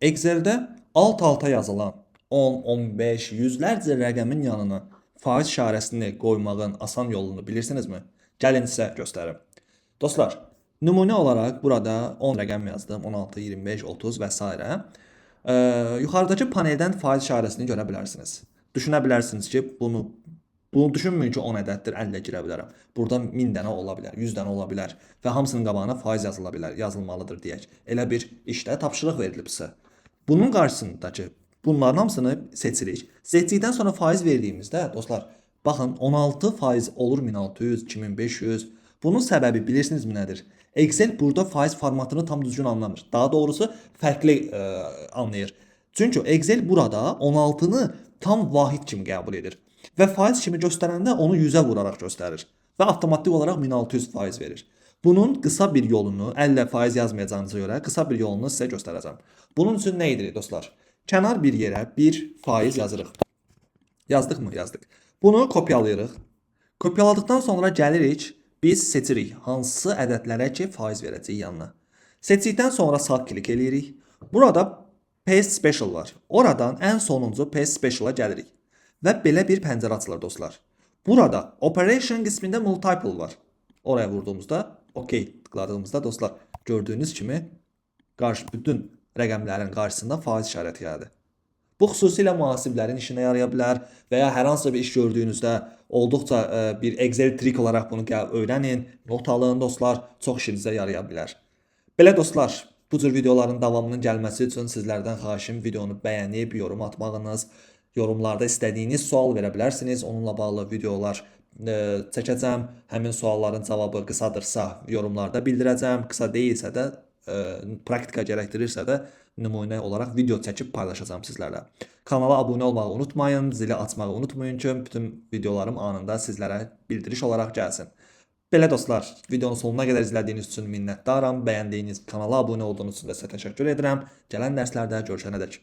Excel-də alt-alta yazılan 10, 15, yüzlərcə rəqəmin yanına faiz işarəsini qoymağın asan yolunu bilirsinizmi? Gəlin sizə göstərim. Dostlar, nümunə olaraq burada 10 rəqəm yazdım, 16, 25, 30 və s. Yuxarıdakı paneldən faiz işarəsini görə bilərsiniz. Düşünə bilərsiniz ki, bunu düşünməyin ki, 10 ədəddir, 50 girə bilərəm. Burada 1000 dənə ola bilər, 100 dənə ola bilər və hamısının qabağına faiz yazıla bilər, yazılmalıdır deyək. Elə bir işdə tapşırıq verilib sizə. Bunun qarşısındakı bunların hamısını seçirik. Seçdikdən sonra faiz verdiyimizdə dostlar, baxın 16% olur 1600, 2500. Bunun səbəbi bilirsinizmi nədir? Excel burada faiz formatını tam düzgün anlamır. Daha doğrusu fərqli anlayır. Çünki Excel burada 16-nı tam vahid kimi qəbul edir və faiz kimi göstərəndə onu 100-ə vuraraq göstərir və avtomatik olaraq 1600% verir. Bunun qısa bir yolunu, əllə faiz yazmayacağınıza görə qısa bir yolunu sizə göstərəcəm. Bunun üçün nə edirik dostlar? Kənar bir yerə 1% yazırıq. Yazdıqmı? Yazdıq. Bunu kopyalayırıq. Kopyaladıqdan sonra gəlirik, biz seçirik hansı ədədlərə ki faiz verəcəyik yanına. Seçdikdən sonra sağ klik eləyirik. Burada Paste Special var. Oradan ən sonuncu Paste Special-a gəlirik. Və belə bir pəncərə açılır dostlar. Burada Operation qismində Multiple var. Oraya vurduğumuzda, OK tıkladığımızda dostlar gördüğünüz kimi bütün rəqəmlərin qarşısında faiz işarəti gəldi. Bu xüsusilə mühasiblərin işinə yaraya bilər və ya hər hansı bir iş gördüyünüzdə olduqca bir Excel trik olaraq bunu öyrənin, not alın dostlar, çox işinizə yaraya bilər. Belə dostlar, bu cür videoların davamının gəlməsi üçün sizlərdən xahişim videonu bəyənib, yorum atmağınız, yorumlarda istədiyiniz sual verə bilərsiniz. Onunla bağlı videolar çəkəcəm. Həmin sualların cavabı qısadırsa yorumlarda bildirəcəm. Qısa deyilsə də, praktika gərəkdirirsə də nümunə olaraq video çəkib paylaşacağım sizlərlə. Kanala abunə olmağı unutmayın, zili açmağı unutmayın ki, bütün videolarım anında sizlərə bildiriş olaraq gəlsin. Belə dostlar, videonun sonuna qədər izlədiyiniz üçün minnətdaram. Bəyəndiyiniz, kanala abunə olduğunuz üçün də sizə təşəkkür edirəm. Gələn dərslərdə görüşənədək.